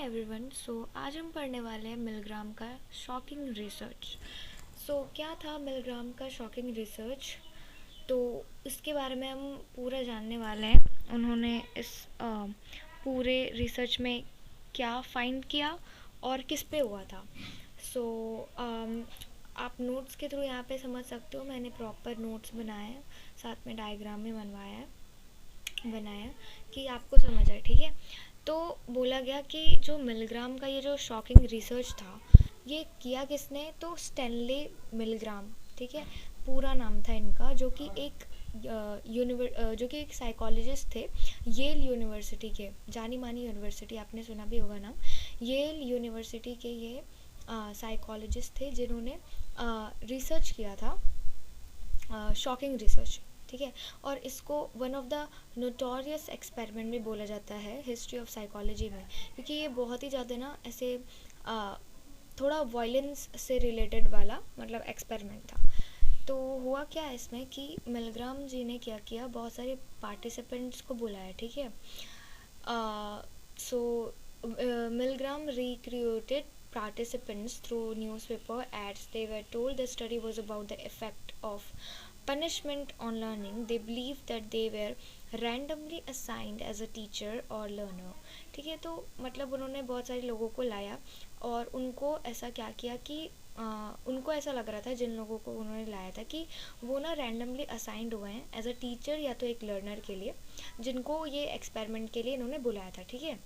Everyone. आज हम पढ़ने वाले हैं मिलग्राम का शॉकिंग रिसर्च। क्या था मिलग्राम का शॉकिंग रिसर्च? तो इसके बारे में हम पूरा जानने वाले हैं। उन्होंने इस पूरे रिसर्च में क्या फाइंड किया और किस पे हुआ था। सो आप नोट्स के थ्रू यहाँ पे समझ सकते हो। मैंने प्रॉपर नोट्स बनाए हैं, साथ में डायग्राम भी बनाया कि आपको समझ आए। ठीक है, तो बोला गया कि जो मिलग्राम का ये जो शॉकिंग रिसर्च था, ये किया किसने? तो स्टैनली मिलग्राम। ठीक है, पूरा नाम था इनका, जो कि एक साइकोलॉजिस्ट थे, येल यूनिवर्सिटी के, जानी मानी यूनिवर्सिटी, आपने सुना भी होगा नाम। येल यूनिवर्सिटी के ये साइकोलॉजिस्ट थे जिन्होंने रिसर्च किया था, शॉकिंग रिसर्च। ठीक है, और इसको one of the notorious experiment भी बोला जाता है हिस्ट्री ऑफ साइकोलॉजी में, क्योंकि ये बहुत ही ज़्यादा ना ऐसे थोड़ा वायलेंस से रिलेटेड वाला मतलब एक्सपेरिमेंट था। तो हुआ क्या इसमें कि मिलग्राम जी ने क्या किया, बहुत सारे पार्टिसिपेंट्स को बुलाया। ठीक है, Milgram recruited participants through newspaper ads. They were told the study was about the effect of punishment on learning. They believed that they were randomly assigned as a teacher or learner. ठीक है, तो मतलब उन्होंने बहुत सारे लोगों को लाया और उनको ऐसा क्या किया कि उनको ऐसा लग रहा था, जिन लोगों को उन्होंने लाया था, कि वो ना रैंडमली असाइंड हुए हैं एज अ टीचर या तो एक लर्नर के लिए, जिनको ये एक्सपेरिमेंट के लिए इन्होंने बुलाया था। ठीक है,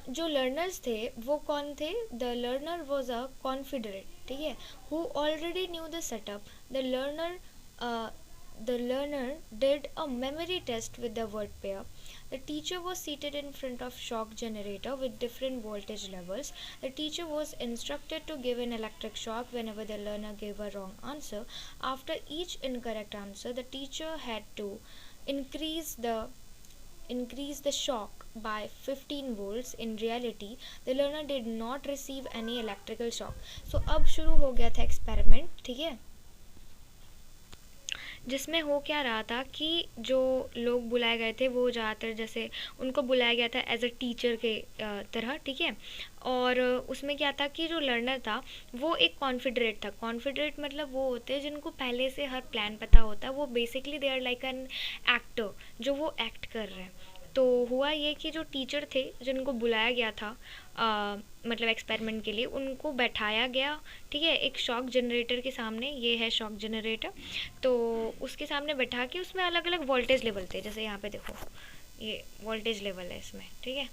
जो लर्नर्स थे वो कौन थे? The learner was a confederate. ठीक है, who already knew the setup. The learner did a memory test with the word pair. The teacher was seated in front of shock generator with different voltage levels. The teacher was instructed to give an electric shock whenever the learner gave a wrong answer. After each incorrect answer, the teacher had to increase the shock by 15 volts. In reality, the learner did not receive any electrical shock. अब शुरू हो गया था experiment. ठीक है, जिसमें हो क्या रहा था कि जो लोग बुलाए गए थे वो ज़्यादातर जैसे उनको बुलाया गया था एज अ टीचर के तरह। ठीक है, और उसमें क्या था कि जो लर्नर था वो एक कॉन्फिडरेट था। कॉन्फिडरेट मतलब वो होते हैं जिनको पहले से हर प्लान पता होता है। वो basically they are like an actor, जो वो एक्ट कर रहे हैं। तो हुआ ये कि जो टीचर थे जिनको बुलाया गया था मतलब एक्सपेरिमेंट के लिए, उनको बैठाया गया। ठीक है, एक शॉक जनरेटर के सामने, ये है शॉक जनरेटर, तो उसके सामने बैठा के उसमें अलग अलग वोल्टेज लेवल थे। जैसे यहाँ पे देखो, ये वोल्टेज लेवल है इसमें। ठीक है,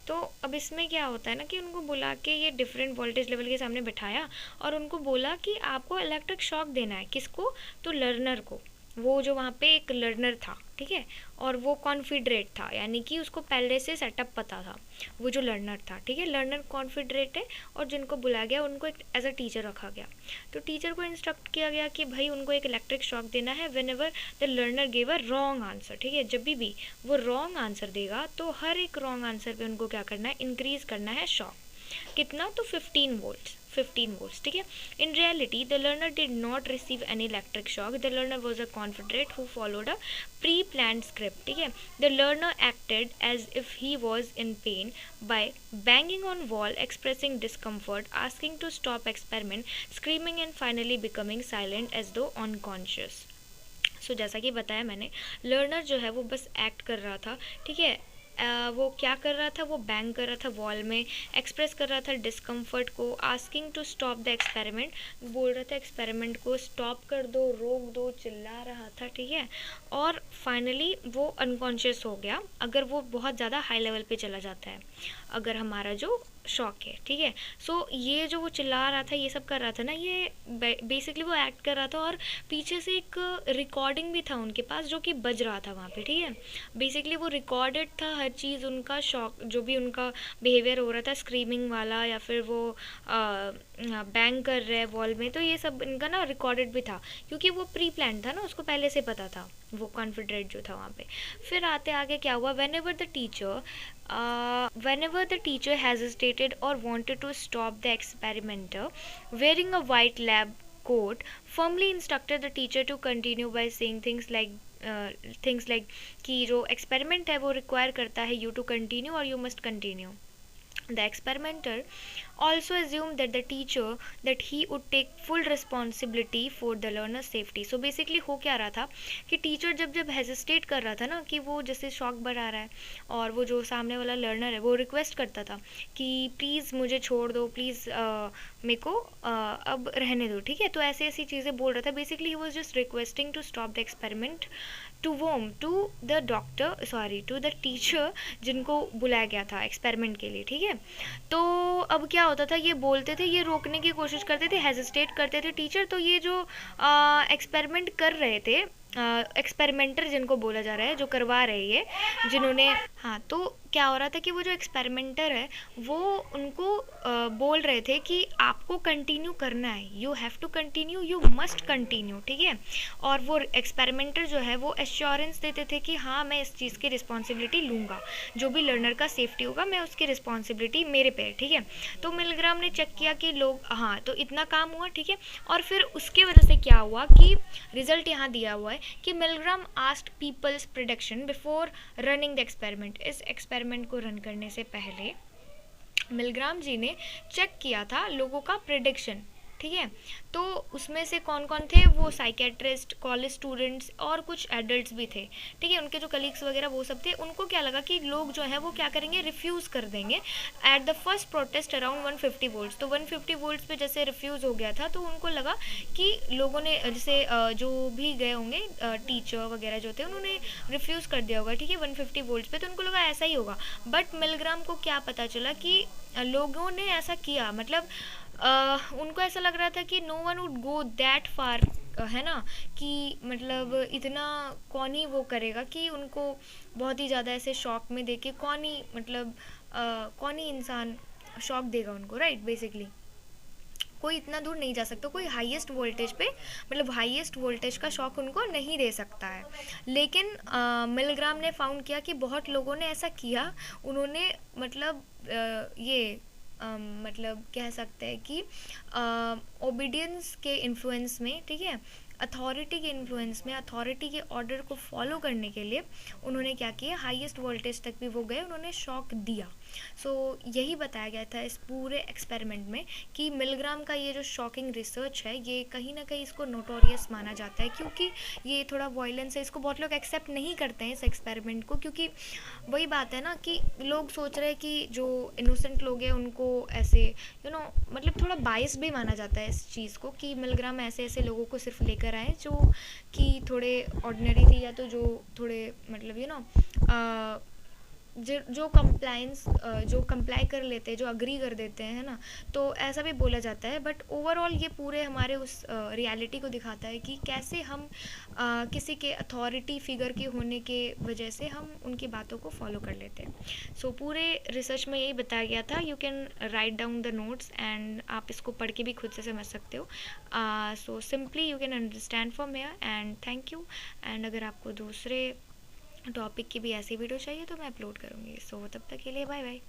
तो अब इसमें क्या होता है ना कि उनको बुला के ये डिफरेंट वोल्टेज लेवल के सामने बैठाया और उनको बोला कि आपको इलेक्ट्रिक शॉक देना है। किसको? तो लर्नर को। वो जो वहाँ पे एक लर्नर था, ठीक है, और वो कॉन्फिडरेट था, यानी कि उसको पहले से सेटअप पता था, वो जो लर्नर था। ठीक है, लर्नर कॉन्फिडरेट है और जिनको बुलाया गया उनको एक एज अ टीचर रखा गया। तो टीचर को इंस्ट्रक्ट किया गया कि भाई उनको एक इलेक्ट्रिक शॉक देना है when ever the learner give a wrong answer. ठीक है, जब भी वो रॉन्ग आंसर देगा तो हर एक रॉन्ग आंसर पे उनको क्या करना है? इंक्रीज करना है शॉक। कितना? तो 15 volts. ठीक है, in reality the learner did not receive any electric shock. The learner was a confederate who followed a pre-planned script. ठीक है, the learner acted as if he was in pain by banging on wall, expressing discomfort, asking to stop experiment, screaming and finally becoming silent as though unconscious. जैसा कि बताया मैंने, learner जो है वो बस एक्ट कर रहा था। ठीक है, वो क्या कर रहा था? वो बैंग कर रहा था वॉल में, एक्सप्रेस कर रहा था डिस्कम्फर्ट को, asking to stop the experiment, बोल रहा था एक्सपेरिमेंट को स्टॉप कर दो, रोक दो, चिल्ला रहा था। ठीक है, और फाइनली वो अनकॉन्शियस हो गया अगर वो बहुत ज़्यादा हाई लेवल पे चला जाता है, अगर हमारा जो शॉक है। ठीक है, ये जो वो चिल्ला रहा था, ये सब कर रहा था ना, ये बेसिकली वो एक्ट कर रहा था और पीछे से एक रिकॉर्डिंग भी था उनके पास जो कि बज रहा था वहाँ पे। ठीक है, बेसिकली वो रिकॉर्डेड था हर चीज़, उनका शॉक जो भी उनका बिहेवियर हो रहा था, स्क्रीमिंग वाला या फिर वो बैंग कर रहे हैं वॉल में, तो ये सब इनका ना रिकॉर्डेड भी था, क्योंकि वो प्री प्लान था ना, उसको पहले से पता था, वो कॉन्फिडरेट जो था वहाँ पे। फिर आगे क्या हुआ? whenever the teacher hesitated or wanted to stop the experimenter, wearing a white lab coat, firmly instructed the teacher to continue by saying things like things like कि जो एक्सपेरिमेंट है वो रिक्वायर करता है यू टू कंटिन्यू और you must continue. The experimenter also assumed that the teacher that he would take full responsibility for the learner's safety. So basically हो क्या रहा था कि टीचर जब जब हेजिस्टेट कर रहा था ना कि वो जैसे शॉक बढ़ा रहा है और वो जो सामने वाला लर्नर है वो रिक्वेस्ट करता था कि प्लीज़ मुझे छोड़ दो, प्लीज़ मेरे को अब रहने दो, ठीक है. तो ऐसी ऐसी चीज़ें बोल रहा था. Basically he was just requesting to stop the experiment to whom to the doctor, sorry to the teacher जिनको बुलाया गया था एक्सपेरिमेंट के लिए, ठीक है. तो अब क्या होता था, ये बोलते थे, ये रोकने की कोशिश करते थे, हेजिस्टेट करते थे टीचर. तो ये जो एक्सपेरिमेंट कर रहे थे, एक्सपेरिमेंटर जिनको बोला जा रहा है, जो करवा रहे ये, जिन्होंने, हाँ, तो क्या हो रहा था कि वो जो एक्सपेरिमेंटर है वो उनको बोल रहे थे कि आपको कंटिन्यू करना है, you have to continue, you must continue, ठीक है. और वो एक्सपेरिमेंटर जो है वो एश्योरेंस देते थे कि हाँ मैं इस चीज़ की रिस्पॉन्सिबिलिटी लूँगा, जो भी लर्नर का सेफ्टी होगा मैं उसकी रिस्पॉन्सिबिलिटी मेरे पे है, ठीक है. तो मिलग्राम ने चेक किया कि लोग, हाँ, तो इतना काम हुआ, ठीक है. और फिर उसके वजह से क्या हुआ कि रिजल्ट यहाँ दिया हुआ है कि Milgram asked people's prediction before running the experiment. इस एक्सपेरिमेंट को रन करने से पहले मिलग्राम जी ने चेक किया था लोगों का प्रेडिक्शन, ठीक है. तो उसमें से कौन कौन थे, वो साइकेट्रिस्ट, कॉलेज स्टूडेंट्स और कुछ एडल्ट्स भी थे, ठीक है. उनके जो कलीग्स वगैरह वो सब थे. उनको क्या लगा कि लोग जो है वो क्या करेंगे, रिफ्यूज़ कर देंगे at the first protest around 150 volts. तो 150 वोल्ट्स पे जैसे रिफ्यूज़ हो गया था तो उनको लगा कि लोगों ने जैसे जो भी गए होंगे टीचर वगैरह जो थे उन्होंने रिफ्यूज़ कर दिया होगा, ठीक है, 150 वोल्ट्स पे. तो उनको लगा ऐसा ही होगा. बट मिलग्राम को क्या पता चला कि लोगों ने ऐसा किया, मतलब उनको ऐसा लग रहा था कि no one would go that far, है ना, कि मतलब इतना कौन ही वो करेगा कि उनको बहुत ही ज़्यादा ऐसे शॉक में देके कौन ही, मतलब कौन ही इंसान शॉक देगा उनको, राइट. बेसिकली कोई इतना दूर नहीं जा सकता, कोई हाईएस्ट वोल्टेज पे, मतलब हाईएस्ट वोल्टेज का शॉक उनको नहीं दे सकता है. लेकिन मिलग्राम ने फाउंड किया कि बहुत लोगों ने ऐसा किया. उन्होंने मतलब ये मतलब कह सकते हैं कि ओबीडियंस के इन्फ्लुएंस में, ठीक है, अथॉरिटी के इन्फ्लुएंस में, अथॉरिटी के ऑर्डर को फॉलो करने के लिए उन्होंने क्या किया, हाईएस्ट वोल्टेज तक भी वो गए, उन्होंने शॉक दिया. सो यही बताया गया था इस पूरे एक्सपेरिमेंट में कि मिलग्राम का ये जो शॉकिंग रिसर्च है ये कहीं ना कहीं इसको नोटोरियस माना जाता है, क्योंकि ये थोड़ा वायलेंस है. इसको बहुत लोग एक्सेप्ट नहीं करते हैं इस एक्सपेरिमेंट को, क्योंकि वही बात है ना कि लोग सोच रहे हैं कि जो इनोसेंट लोग हैं उनको ऐसे मतलब थोड़ा बायस भी माना जाता है इस चीज़ को कि मिलग्राम ऐसे ऐसे लोगों को सिर्फ लेकर आए जो कि थोड़े ऑर्डिनरी थी, या तो जो थोड़े मतलब जो कंप्लाइंस जो कंप्लाई कर लेते हैं, जो अग्री कर देते हैं, है ना, तो ऐसा भी बोला जाता है. बट ओवरऑल ये पूरे हमारे उस रियलिटी को दिखाता है कि कैसे हम किसी के अथॉरिटी फिगर के होने के वजह से हम उनकी बातों को फॉलो कर लेते हैं. सो पूरे रिसर्च में यही बताया गया था. You can write down the notes and आप इसको पढ़ के भी खुद से समझ सकते हो. So simply you can understand from here and thank you. And अगर आपको दूसरे टॉपिक की भी ऐसी वीडियो चाहिए तो मैं अपलोड करूँगी. सो तब तक के लिए बाय बाय.